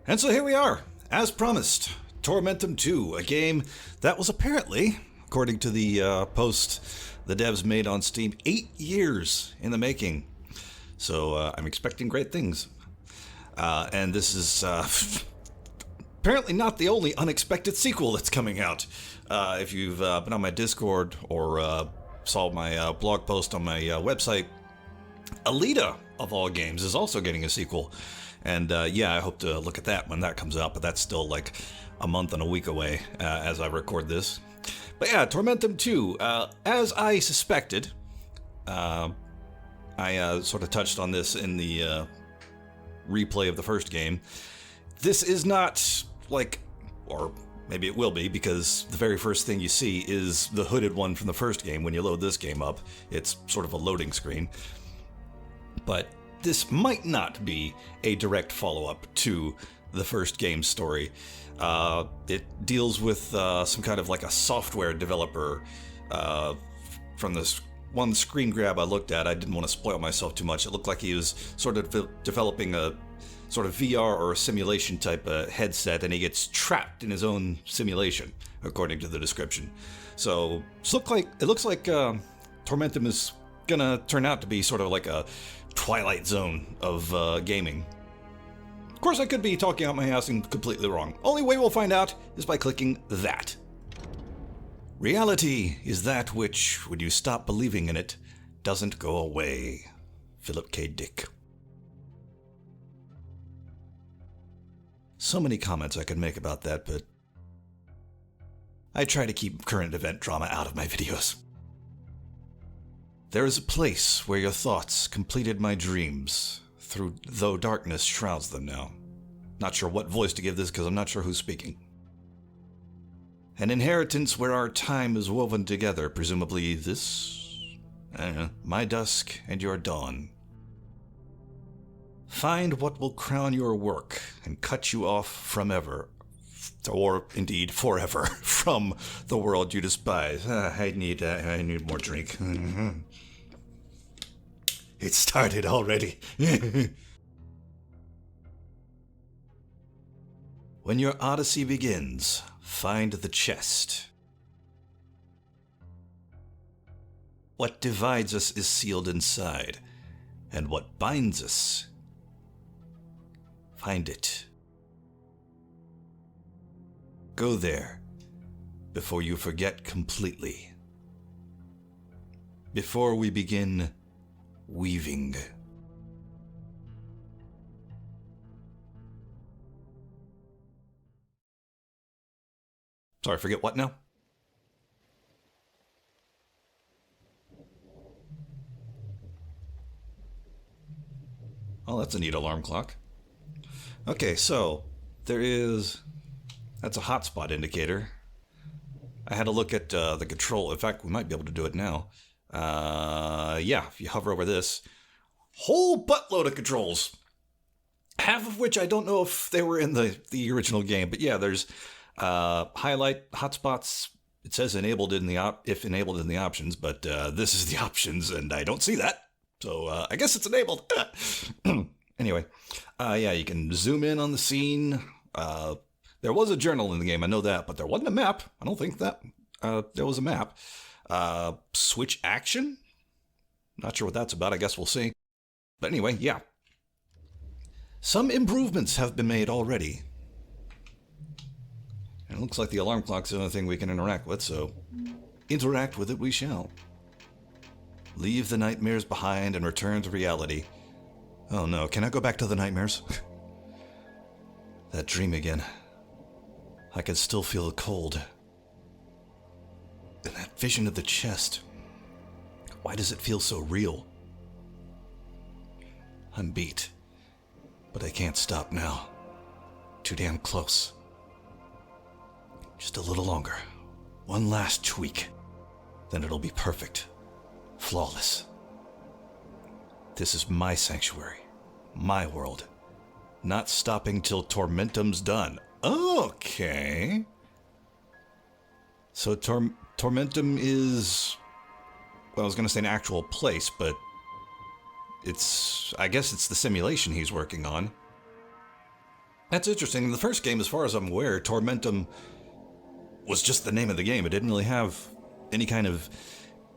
And so here we are, as promised, Tormentum 2, a game that was apparently, according to the post the devs made on Steam, 8 years in the making. So I'm expecting great things. And this is apparently not the only unexpected sequel that's coming out. If you've been on my Discord or saw my blog post on my website, Alita, of all games, is also getting a sequel. And yeah, I hope to look at that when that comes out, but that's still like a month and a week away as I record this. But yeah, Tormentum 2, as I suspected, I sort of touched on this in the replay of the first game. This is not like, or maybe it will be, because the very first thing you see is the hooded one from the first game when you load this game up. It's sort of a loading screen. But this might not be a direct follow-up to the first game's story. It deals with some kind of like a software developer. From this one screen grab I looked at, I didn't want to spoil myself too much. It looked like he was sort of developing a sort of VR or simulation type headset, and he gets trapped in his own simulation, according to the description. So it looks like Tormentum is gonna turn out to be sort of like a Twilight Zone of gaming. Of course, I could be talking out my ass and completely wrong. Only way we'll find out is by clicking that. Reality is that which, when you stop believing in it, doesn't go away. Philip K. Dick. So many comments I could make about that, but I try to keep current event drama out of my videos. There is a place where your thoughts completed my dreams, though darkness shrouds them now. Not sure what voice to give this because I'm not sure who's speaking. An inheritance where our time is woven together, presumably this, my dusk and your dawn. Find what will crown your work and cut you off from ever, or indeed forever, from the world you despise. I need more drink. It started already. When your odyssey begins, find the chest. What divides us is sealed inside, and what binds us, find it. Go there before you forget completely. Before we begin weaving. Sorry, forget what now? Oh, that's a neat alarm clock. Okay, so that's a hotspot indicator. I had a look at the control. In fact, we might be able to do it now. Yeah, if you hover over this, whole buttload of controls. Half of which I don't know if they were in the original game, but yeah, there's highlight hotspots. It says enabled in if enabled in the options, but this is the options, and I don't see that. So I guess it's enabled. Anyway, yeah, you can zoom in on the scene. There was a journal in the game, I know that, but there wasn't a map. I don't think that there was a map. Switch action? Not sure what that's about. I guess we'll see. But anyway, yeah. Some improvements have been made already. And it looks like the alarm clock's the only thing we can interact with, so interact with it we shall. Leave the nightmares behind and return to reality. Oh no, can I go back to the nightmares? That dream again. I can still feel the cold. And that vision of the chest. Why does it feel so real? I'm beat. But I can't stop now. Too damn close. Just a little longer. One last tweak. Then it'll be perfect. Flawless. This is my sanctuary. My world. Not stopping till Tormentum's done. Okay. So Tormentum is, well, I was going to say an actual place, but I guess it's the simulation he's working on. That's interesting. In the first game, as far as I'm aware, Tormentum was just the name of the game. It didn't really have any kind of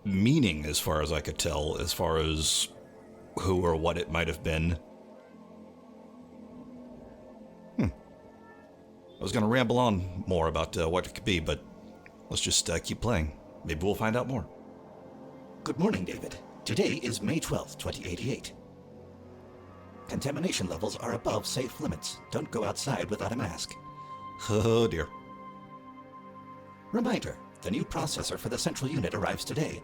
meaning, as far as I could tell, as far as who or what it might have been. I was going to ramble on more about what it could be, but let's just keep playing. Maybe we'll find out more. Good morning, David. Today is May 12th, 2088. Contamination levels are above safe limits. Don't go outside without a mask. Oh dear. Reminder, the new processor for the central unit arrives today.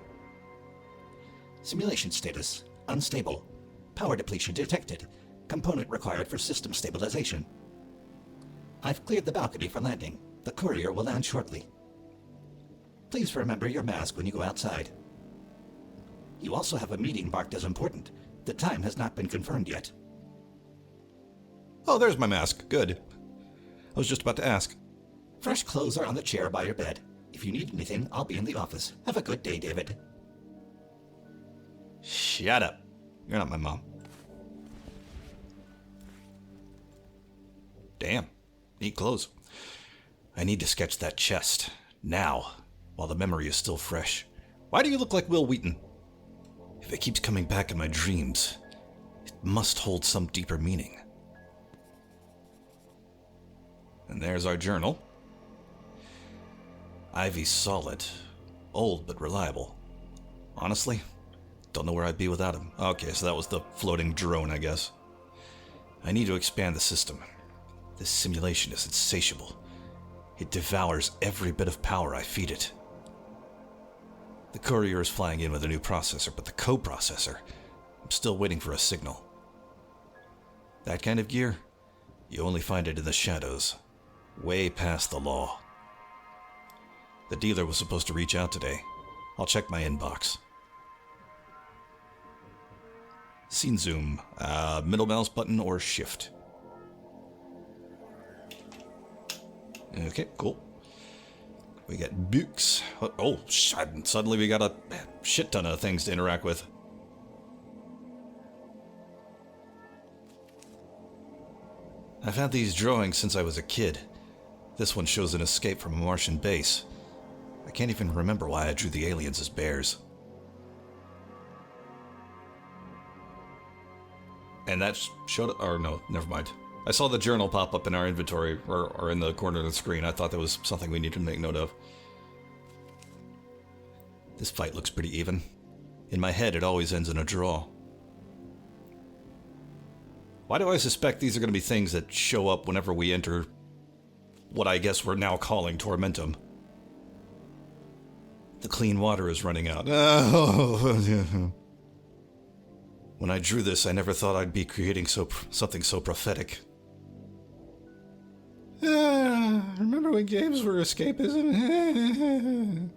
Simulation status, unstable. Power depletion detected. Component required for system stabilization. I've cleared the balcony for landing. The courier will land shortly. Please remember your mask when you go outside. You also have a meeting marked as important. The time has not been confirmed yet. Oh, there's my mask. Good. I was just about to ask. Fresh clothes are on the chair by your bed. If you need anything, I'll be in the office. Have a good day, David. Shut up. You're not my mom. Damn. Neat clothes. I need to sketch that chest. Now. While the memory is still fresh. Why do you look like Will Wheaton? If it keeps coming back in my dreams, it must hold some deeper meaning. And there's our journal. Ivy's solid. Old but reliable. Honestly, don't know where I'd be without him. Okay, so that was the floating drone, I guess. I need to expand the system. This simulation is insatiable. It devours every bit of power I feed it. The courier is flying in with a new processor, but the coprocessor, I'm still waiting for a signal. That kind of gear, you only find it in the shadows, way past the law. The dealer was supposed to reach out today. I'll check my inbox. Scene zoom, middle mouse button or shift. Okay, cool. We got books. Oh, suddenly we got a shit ton of things to interact with. I've had these drawings since I was a kid. This one shows an escape from a Martian base. I can't even remember why I drew the aliens as bears. And that showed up, or no, never mind. I saw the journal pop up in our inventory, or in the corner of the screen. I thought that was something we needed to make note of. This fight looks pretty even. In my head, it always ends in a draw. Why do I suspect these are going to be things that show up whenever we enter what I guess we're now calling Tormentum? The clean water is running out. Oh. When I drew this, I never thought I'd be creating something so prophetic. Remember when games were escapism?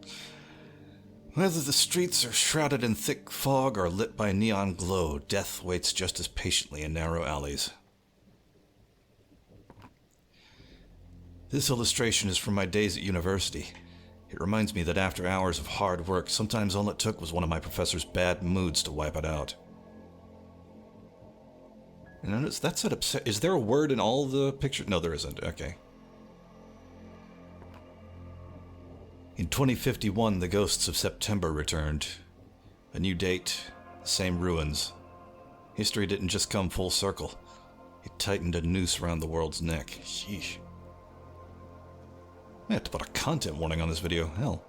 Whether the streets are shrouded in thick fog or lit by neon glow, death waits just as patiently in narrow alleys. This illustration is from my days at university. It reminds me that after hours of hard work, sometimes all it took was one of my professor's bad moods to wipe it out. And notice that said upset. Is there a word in all the pictures? No, there isn't. Okay. In 2051, the ghosts of September returned. A new date, the same ruins. History didn't just come full circle. It tightened a noose around the world's neck. Sheesh. I have to put a content warning on this video. Hell.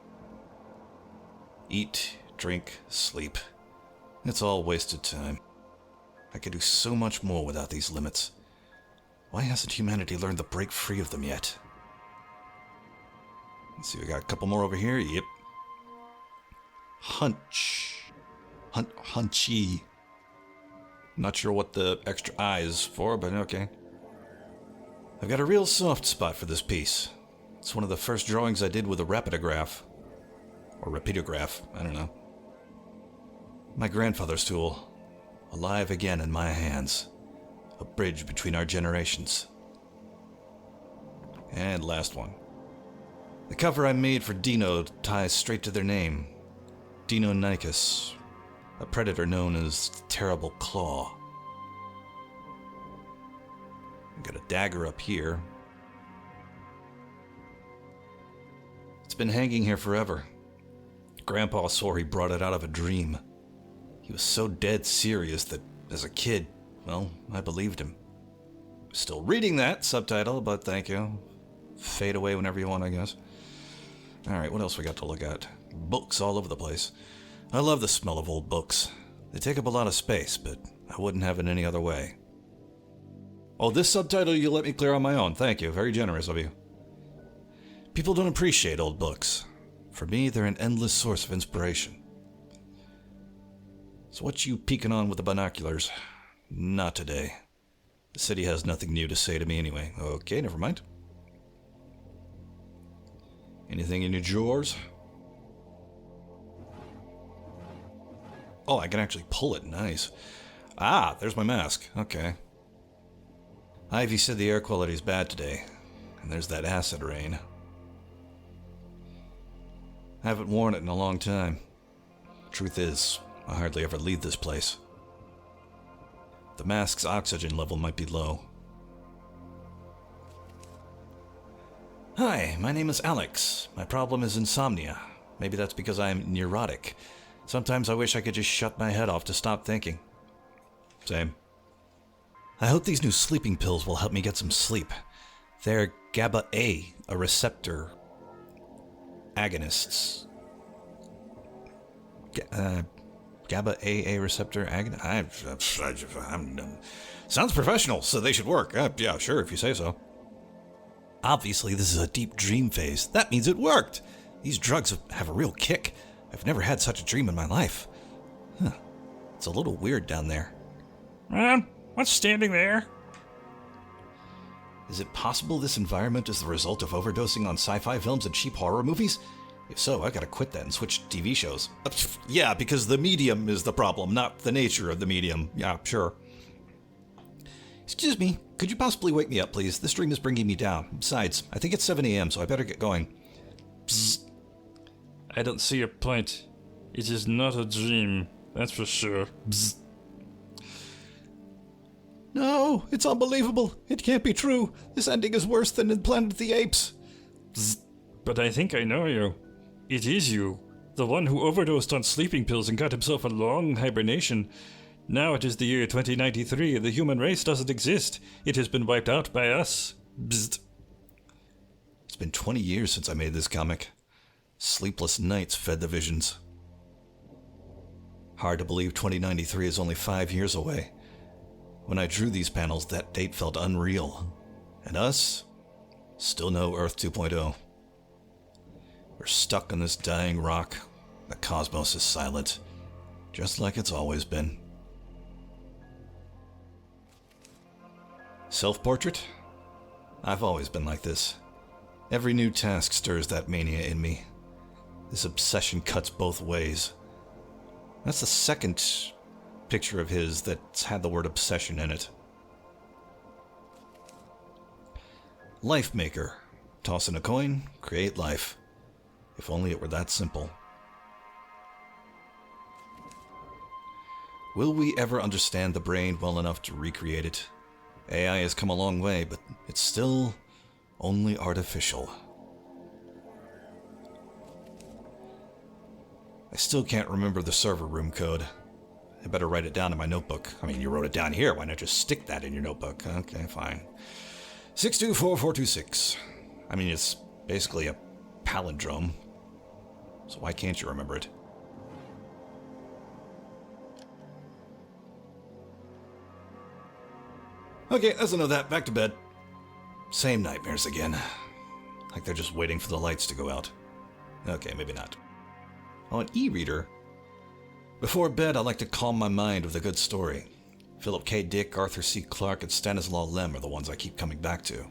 Eat, drink, sleep. It's all wasted time. I could do so much more without these limits. Why hasn't humanity learned to break free of them yet? Let's see, we got a couple more over here. Yep. Hunchy. Not sure what the extra I is for, but okay. I've got a real soft spot for this piece. It's one of the first drawings I did with a rapidograph. Or repeatograph, I don't know. My grandfather's tool. Alive again in my hands. A bridge between our generations. And last one. The cover I made for Dino ties straight to their name. Dino Nykus, a predator known as the Terrible Claw. Got a dagger up here. It's been hanging here forever. Grandpa swore he brought it out of a dream. He was so dead serious that, as a kid, well, I believed him. Still reading that subtitle, but thank you. Fade away whenever you want, I guess. Alright, what else we got to look at? Books all over the place. I love the smell of old books. They take up a lot of space, but I wouldn't have it any other way. Oh, this subtitle you let me clear on my own. Thank you. Very generous of you. People don't appreciate old books. For me, they're an endless source of inspiration. So what you peeking on with the binoculars? Not today. The city has nothing new to say to me anyway. Okay, never mind. Anything in your drawers? Oh, I can actually pull it. Nice. Ah, there's my mask. Okay. Ivy said the air quality is bad today, and there's that acid rain. I haven't worn it in a long time. Truth is, I hardly ever leave this place. The mask's oxygen level might be low. Hi, my name is Alex. My problem is insomnia. Maybe that's because I'm neurotic. Sometimes I wish I could just shut my head off to stop thinking. Same. I hope these new sleeping pills will help me get some sleep. They're GABA-A, a receptor agonists. GABA-A receptor agonist? Sounds professional, so they should work. Yeah, sure, if you say so. Obviously, this is a deep dream phase. That means it worked. These drugs have a real kick. I've never had such a dream in my life. Huh. It's a little weird down there. What's standing there? Is it possible this environment is the result of overdosing on sci-fi films and cheap horror movies? If so, I gotta quit that and switch to TV shows. Yeah, because the medium is the problem, not the nature of the medium. Yeah, sure. Excuse me, could you possibly wake me up, please? This dream is bringing me down. Besides, I think it's 7 a.m., so I better get going. Psst. I don't see your point. It is not a dream, that's for sure. Psst. No, it's unbelievable. It can't be true. This ending is worse than in Planet of the Apes. Psst. But I think I know you. It is you. The one who overdosed on sleeping pills and got himself a long hibernation. Now it is the year 2093 and the human race doesn't exist. It has been wiped out by us. Bzzzt. It's been 20 years since I made this comic. Sleepless nights fed the visions. Hard to believe 2093 is only 5 years away. When I drew these panels, that date felt unreal. And us? Still no Earth 2.0. We're stuck on this dying rock. The cosmos is silent, just like it's always been. Self-portrait? I've always been like this. Every new task stirs that mania in me. This obsession cuts both ways. That's the second picture of his that's had the word obsession in it. Life maker. Toss in a coin, create life. If only it were that simple. Will we ever understand the brain well enough to recreate it? AI has come a long way, but it's still only artificial. I still can't remember the server room code. I better write it down in my notebook. I mean, you wrote it down here. Why not just stick that in your notebook? Okay, fine. 624426. I mean, it's basically a palindrome. So why can't you remember it? Okay, that's enough of that. Back to bed. Same nightmares again. Like they're just waiting for the lights to go out. Okay, maybe not. Oh, an e-reader. Before bed, I like to calm my mind with a good story. Philip K. Dick, Arthur C. Clarke, and Stanislaw Lem are the ones I keep coming back to.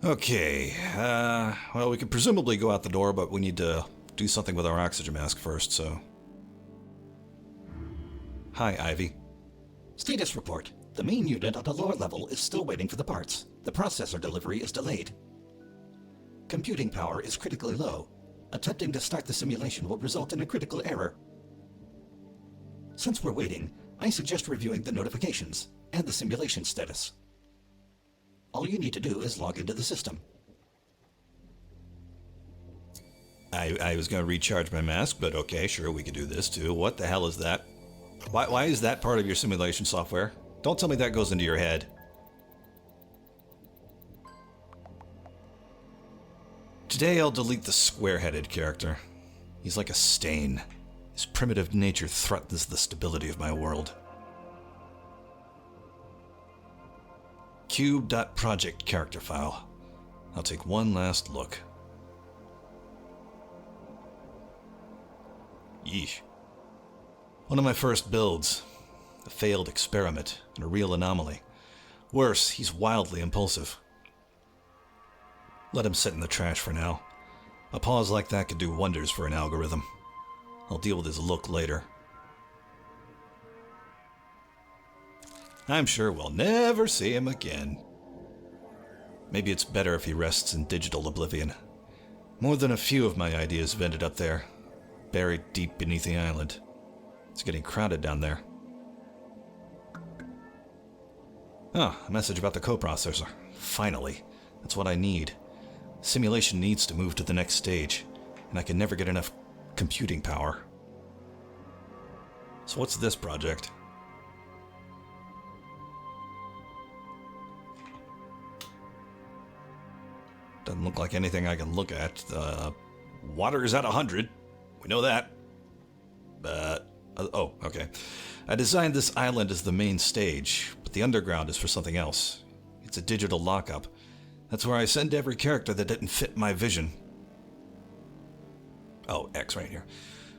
Okay, well, we could presumably go out the door, but we need to do something with our oxygen mask first, so... Hi, Ivy. Status report. The main unit at the lower level is still waiting for the parts. The processor delivery is delayed. Computing power is critically low. Attempting to start the simulation will result in a critical error. Since we're waiting, I suggest reviewing the notifications and the simulation status. All you need to do is log into the system. I was going to recharge my mask, but okay, sure, we could do this too. What the hell is that? Why is that part of your simulation software? Don't tell me that goes into your head. Today I'll delete the square-headed character. He's like a stain. His primitive nature threatens the stability of my world. Cube.project character file. I'll take one last look. Yeesh. One of my first builds. A failed experiment and a real anomaly. Worse, he's wildly impulsive. Let him sit in the trash for now. A pause like that could do wonders for an algorithm. I'll deal with his look later. I'm sure we'll never see him again. Maybe it's better if he rests in digital oblivion. More than a few of my ideas have ended up there, buried deep beneath the island. It's getting crowded down there. Ah, a message about the coprocessor. Finally. That's what I need. Simulation needs to move to the next stage, and I can never get enough computing power. So what's this project? Doesn't look like anything I can look at. Water is at 100. We know that. Oh, okay. I designed this island as the main stage, but the underground is for something else. It's a digital lockup. That's where I send every character that didn't fit my vision. Oh, X right here.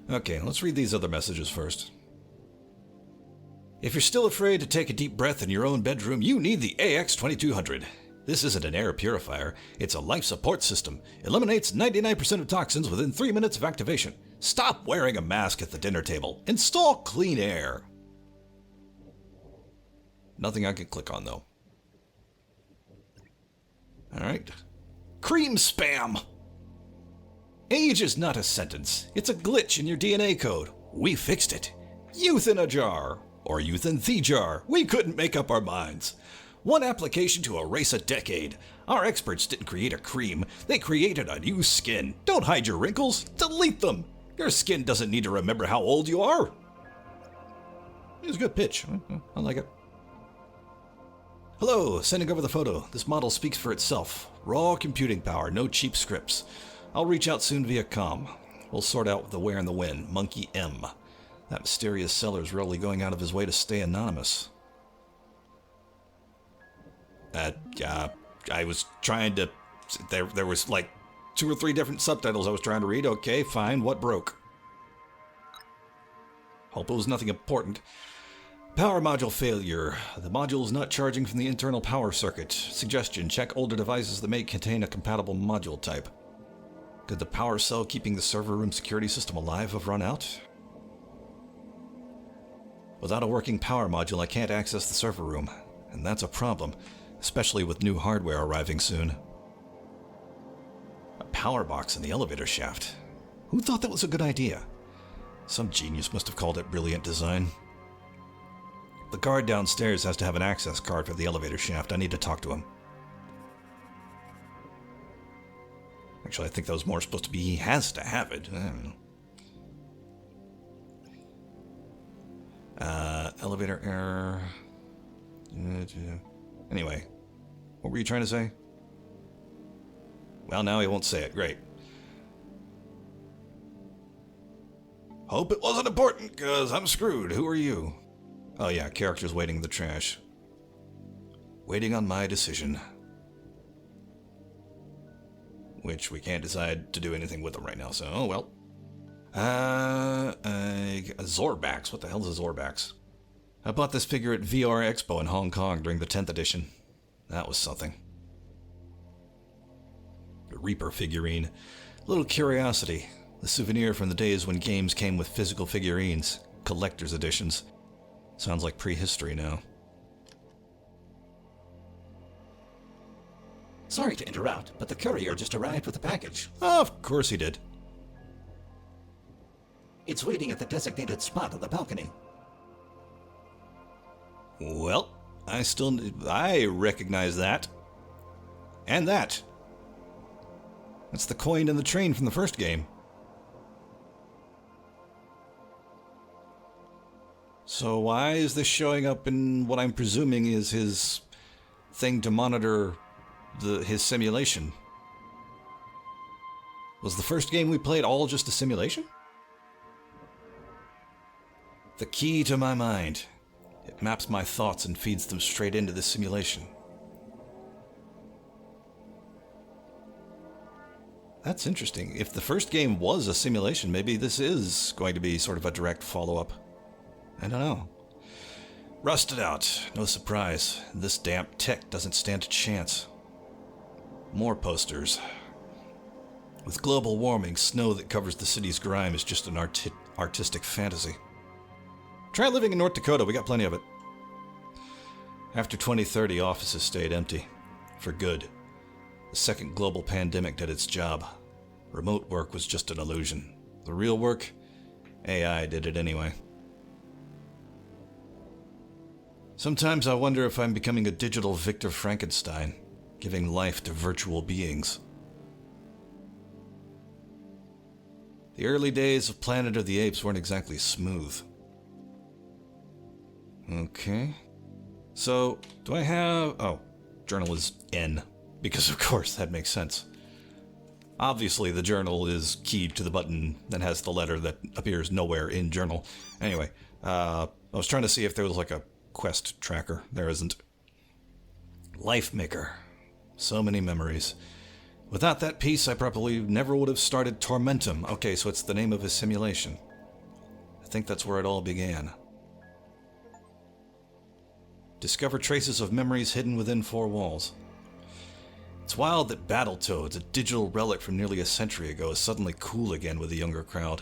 Okay, let's read these other messages first. If you're still afraid to take a deep breath in your own bedroom, you need the AX2200. This isn't an air purifier, it's a life support system. Eliminates 99% of toxins within 3 minutes of activation. Stop wearing a mask at the dinner table. Install clean air. Nothing I can click on, though. Alright. Cream spam! Age is not a sentence. It's a glitch in your DNA code. We fixed it. Youth in a jar. Or youth in the jar. We couldn't make up our minds. One application to erase a decade. Our experts didn't create a cream. They created a new skin. Don't hide your wrinkles. Delete them. Your skin doesn't need to remember how old you are. It's a good pitch. I like it. Hello, sending over the photo. This model speaks for itself. Raw computing power, no cheap scripts. I'll reach out soon via comm. We'll sort out the where and the when. Monkey M. That mysterious seller's really going out of his way to stay anonymous. I was trying to... There was like 2 or 3 different subtitles I was trying to read. Okay, fine. What broke? Hope it was nothing important. Power module failure. The module is not charging from the internal power circuit. Suggestion, check older devices that may contain a compatible module type. Could the power cell keeping the server room security system alive have run out? Without a working power module, I can't access the server room. And that's a problem, especially with new hardware arriving soon. A power box in the elevator shaft. Who thought that was a good idea? Some genius must have called it brilliant design. The guard downstairs has to have an access card for the elevator shaft. I need to talk to him. Actually, I think that was more supposed to be he has to have it. I don't know. Elevator error. Anyway, what were you trying to say? Well, now he won't say it. Great. Hope it wasn't important, because I'm screwed. Who are you? Oh yeah, characters waiting in the trash. Waiting on my decision. Which we can't decide to do anything with them right now, so oh well. Zorbax. What the hell is a Zorbax? I bought this figure at VR Expo in Hong Kong during the 10th edition. That was something. A Reaper figurine. Little curiosity. The souvenir from the days when games came with physical figurines. Collector's editions. Sounds like prehistory now. Sorry to interrupt, but the courier just arrived with a package. Of course he did. It's waiting at the designated spot on the balcony. Well, I recognize that. And that. That's the coin in the train from the first game. So why is this showing up in what I'm presuming is his thing to monitor his simulation? Was the first game we played all just a simulation? The key to my mind. It maps my thoughts and feeds them straight into this simulation. That's interesting. If the first game was a simulation, maybe this is going to be sort of a direct follow-up. I don't know. Rusted out. No surprise. This damp tech doesn't stand a chance. More posters. With global warming, snow that covers the city's grime is just an artistic fantasy. Try living in North Dakota, we got plenty of it. After 2030, offices stayed empty. For good. The second global pandemic did its job. Remote work was just an illusion. The real work? AI did it anyway. Sometimes I wonder if I'm becoming a digital Victor Frankenstein, giving life to virtual beings. The early days of Planet of the Apes weren't exactly smooth. Okay. So, do I have... Oh, journal is N. Because of course, that makes sense. Obviously, the journal is keyed to the button that has the letter that appears nowhere in journal. Anyway, I was trying to see if there was like a quest tracker. There isn't. Life Maker. So many memories. Without that piece, I probably never would have started Tormentum. Okay, so it's the name of his simulation. I think that's where it all began. Discover traces of memories hidden within four walls. It's wild that Battletoads, a digital relic from nearly a century ago, is suddenly cool again with the younger crowd.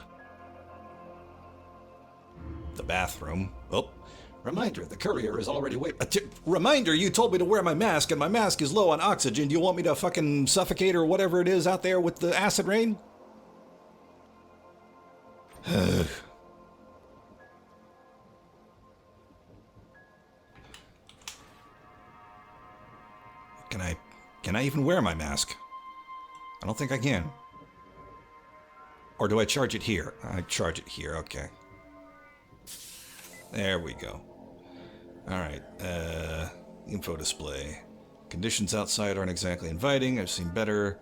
The bathroom. Oh. Reminder, the courier is already waiting. Reminder, you told me to wear my mask, and my mask is low on oxygen. Do you want me to fucking suffocate or whatever it is out there with the acid rain? Can I even wear my mask? I don't think I can. Or do I charge it here? I charge it here, okay. There we go. Alright, info display. Conditions outside aren't exactly inviting. I've seen better.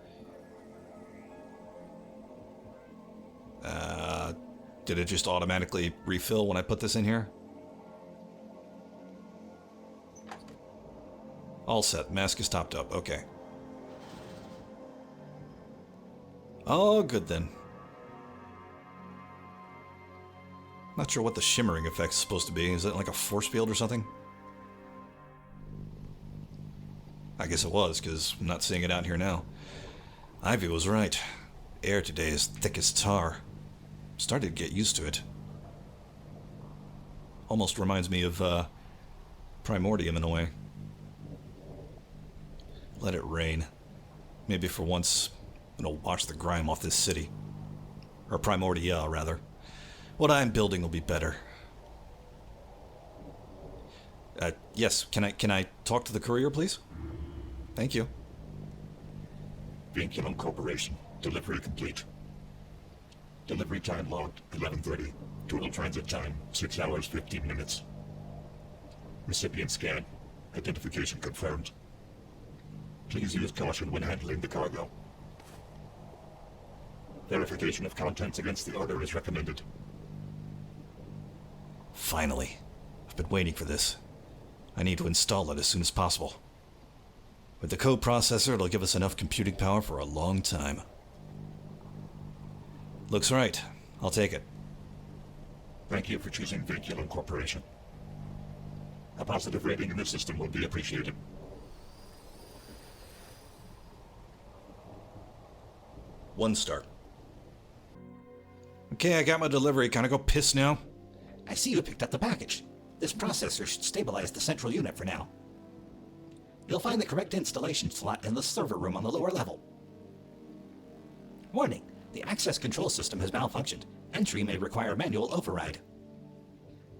Did it just automatically refill when I put this in here? All set. Mask is topped up. Okay. Oh, good then. Not sure what the shimmering effect's supposed to be. Is that like a force field or something? I guess it was, because I'm not seeing it out here now. Ivy was right. Air today is thick as tar. Started to get used to it. Almost reminds me of, Primordium in a way. Let it rain. Maybe for once, it'll wash the grime off this city. Or Primordia, rather. What I'm building will be better. Yes, can I talk to the courier, please? Thank you. Vinculum Corporation. Delivery complete. Delivery time logged 11:30. Total transit time 6 hours 15 minutes. Recipient scan. Identification confirmed. Please use caution when handling the cargo. Verification of contents against the order is recommended. Finally. I've been waiting for this. I need to install it as soon as possible. With the code processor, it'll give us enough computing power for a long time. Looks right. I'll take it. Thank you for choosing Vinculum Corporation. A positive rating in the system will be appreciated. One star. Okay, I got my delivery. Can I go piss now? I see you picked up the package. This processor should stabilize the central unit for now. You'll find the correct installation slot in the server room on the lower level. Warning, the access control system has malfunctioned. Entry may require manual override.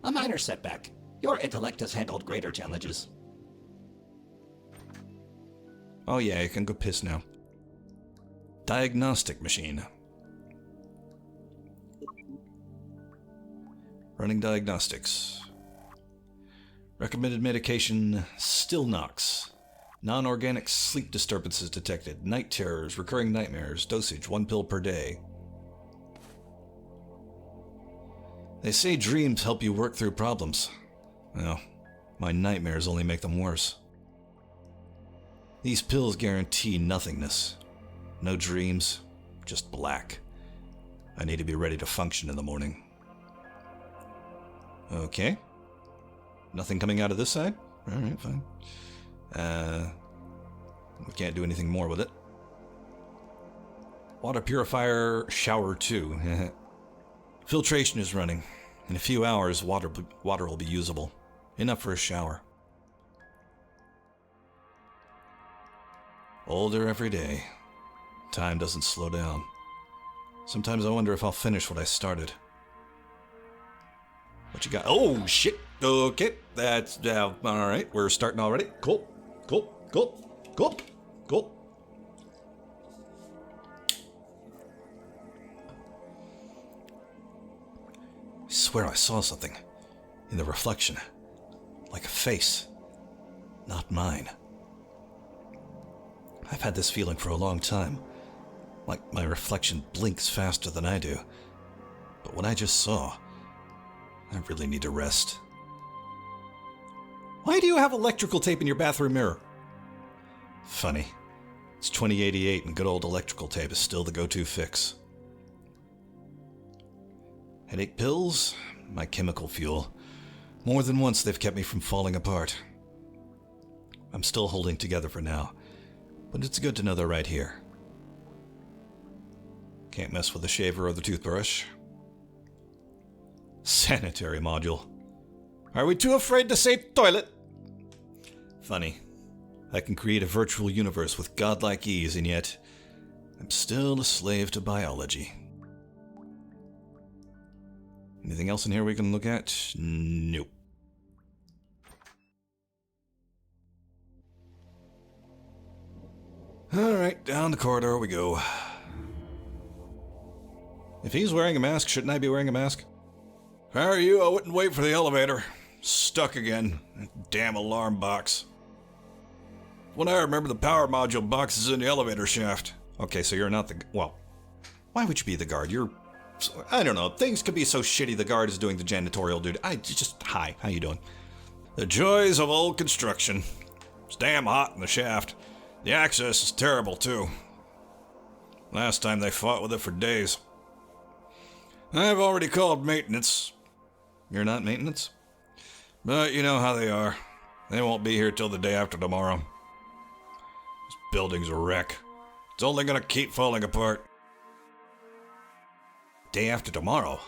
A minor setback. Your intellect has handled greater challenges. Oh yeah, you can go piss now. Diagnostic machine. Running diagnostics. Recommended medication, still knocks. Non-organic sleep disturbances detected. Night terrors, recurring nightmares. Dosage, 1 pill per day. They say dreams help you work through problems. Well, my nightmares only make them worse. These pills guarantee nothingness. No dreams, just black. I need to be ready to function in the morning. Okay. Nothing coming out of this side? Alright, fine. We can't do anything more with it. Water purifier, shower 2. Filtration is running. In a few hours, water will be usable. Enough for a shower. Older every day. Time doesn't slow down. Sometimes I wonder if I'll finish what I started. What you got? Oh, shit. Okay, that's all right. We're starting already. Cool. I swear I saw something in the reflection, like a face, not mine. I've had this feeling for a long time, like my reflection blinks faster than I do. But what I just saw, I really need to rest. Why do you have electrical tape in your bathroom mirror? Funny. It's 2088 and good old electrical tape is still the go-to fix. Headache pills, my chemical fuel. More than once they've kept me from falling apart. I'm still holding together for now, but it's good to know they're right here. Can't mess with the shaver or the toothbrush. Sanitary module. Are we too afraid to say toilet? Funny. I can create a virtual universe with godlike ease, and yet I'm still a slave to biology. Anything else in here we can look at? Nope. Alright, down the corridor we go. If he's wearing a mask, shouldn't I be wearing a mask? If I were you, I wouldn't wait for the elevator. Stuck again. That damn alarm box. When I remember, the power module box is in the elevator shaft. Okay, so you're not the... Well, why would you be the guard? You're... I don't know. Things could be so shitty the guard is doing the janitorial duty. Hi, how you doing? The joys of old construction. It's damn hot in the shaft. The access is terrible, too. Last time they fought with it for days. I've already called maintenance. You're not maintenance? But you know how they are. They won't be here till the day after tomorrow. This building's a wreck. It's only gonna keep falling apart. Day after tomorrow?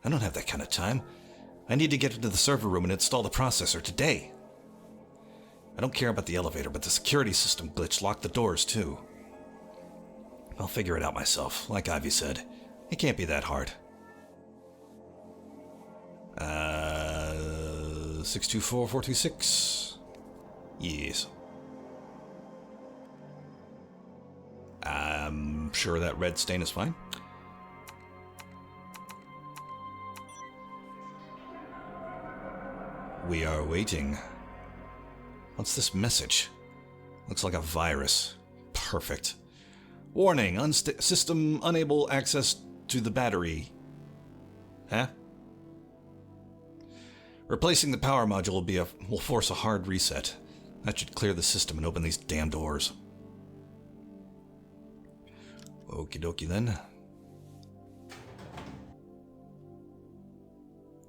I don't have that kind of time. I need to get into the server room and install the processor today. I don't care about the elevator, but the security system glitch locked the doors too. I'll figure it out myself, like Ivy said. It can't be that hard. 624426. Yes. I'm sure that red stain is fine. We are waiting. What's this message? Looks like a virus. Perfect. Warning, system unable access to the battery. Huh? Replacing the power module will force a hard reset. That should clear the system and open these damn doors. Okie dokie then.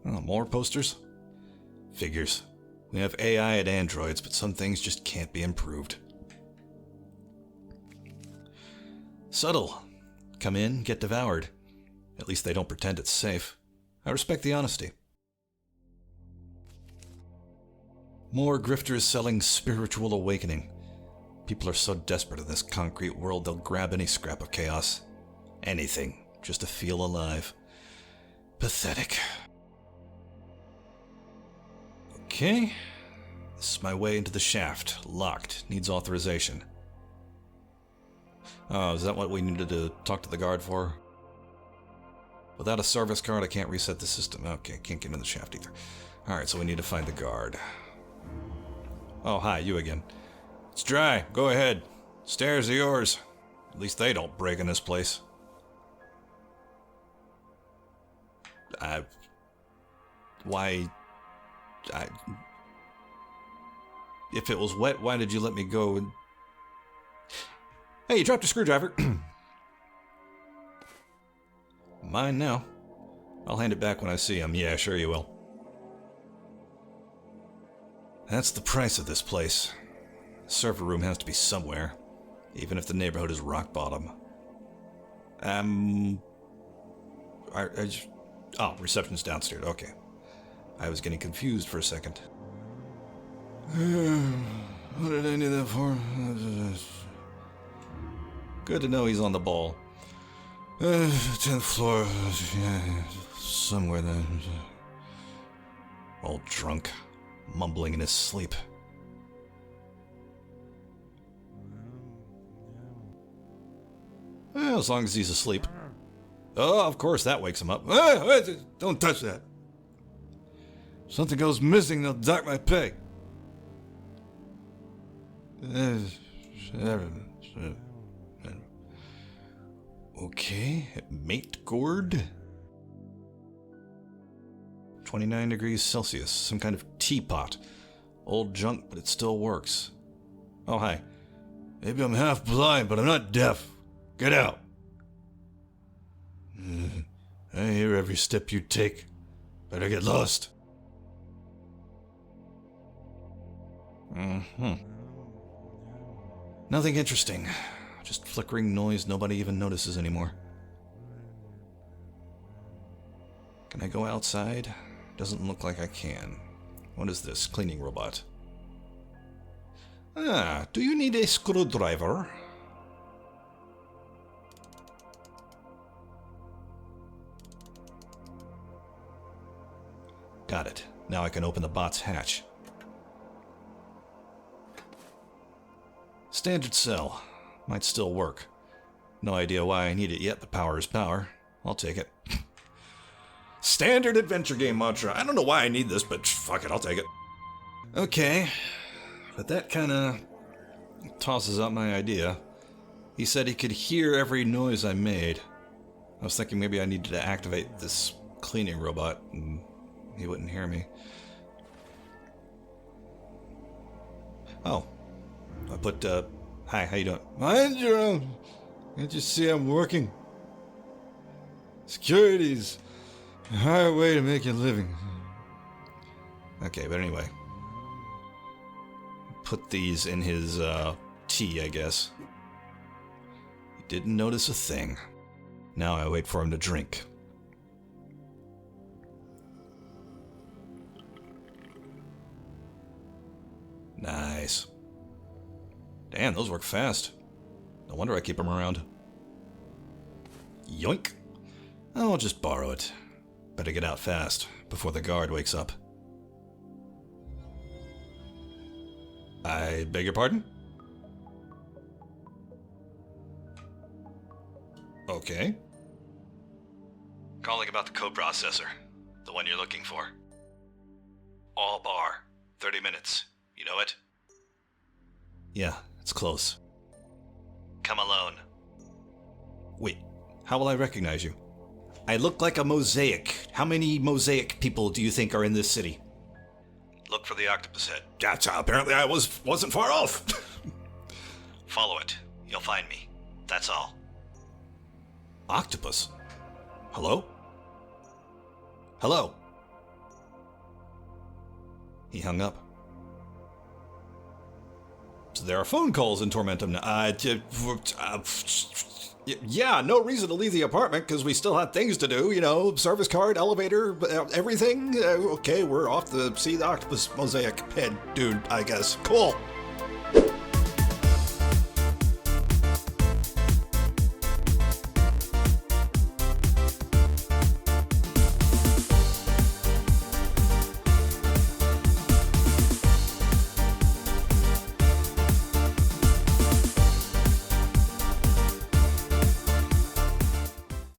Oh, more posters? Figures. We have AI and androids, but some things just can't be improved. Subtle. Come in, get devoured. At least they don't pretend it's safe. I respect the honesty. More grifters selling spiritual awakening. People are so desperate in this concrete world, they'll grab any scrap of chaos. Anything, just to feel alive. Pathetic. Okay. This is my way into the shaft. Locked. Needs authorization. Oh, is that what we needed to talk to the guard for? Without a service card, I can't reset the system. Okay, can't get in the shaft either. Alright, so we need to find the guard. Oh, hi, you again. It's dry. Go ahead. Stairs are yours. At least they don't break in this place. If it was wet, why did you let me go and... Hey, you dropped a screwdriver. Mine now. I'll hand it back when I see him. Yeah, sure you will. That's the price of this place. The server room has to be somewhere, even if the neighborhood is rock bottom. Oh, reception's downstairs. Okay. I was getting confused for a second. What did I need that for? Good to know he's on the ball. 10th floor. Yeah, somewhere there. All drunk, mumbling in his sleep. Well, as long as he's asleep. Oh, of course, that wakes him up. Don't touch that. Something goes missing, they'll dock my pay. Okay, mate gourd. 29 degrees Celsius, some kind of teapot. Old junk, but it still works. Oh, hi. Maybe I'm half blind, but I'm not deaf. Get out. I hear every step you take. Better get lost. Nothing interesting. Just flickering noise nobody even notices anymore. Can I go outside? Doesn't look like I can. What is this? Cleaning robot. Ah, do you need a screwdriver? Got it. Now I can open the bot's hatch. Standard cell. Might still work. No idea why I need it yet, but power is power. I'll take it. Standard adventure game mantra. I don't know why I need this, but fuck it, I'll take it. Okay. But that kinda tosses out my idea. He said he could hear every noise I made. I was thinking maybe I needed to activate this cleaning robot, and he wouldn't hear me. Oh. I put, hi, how you doing? Mind your own. Can't you see I'm working? Security's a hard way to make a living. Okay, but anyway. Put these in his, tea, I guess. He didn't notice a thing. Now I wait for him to drink. Nice. Damn, those work fast. No wonder I keep them around. Yoink. I'll just borrow it. Better get out fast, before the guard wakes up. I beg your pardon? Okay. Calling about the coprocessor. The one you're looking for. All bar. 30 minutes. You know it? Yeah, it's close. Come alone. Wait, how will I recognize you? I look like a mosaic. How many mosaic people do you think are in this city? Look for the octopus head. Gotcha, apparently I wasn't far off. Follow it. You'll find me. That's all. Octopus? Hello? Hello? He hung up. So there are phone calls in Tormentum now. Yeah, no reason to leave the apartment because we still have things to do, you know, service card, elevator, everything. Okay, we're off to see the octopus mosaic head dude, I guess. Cool.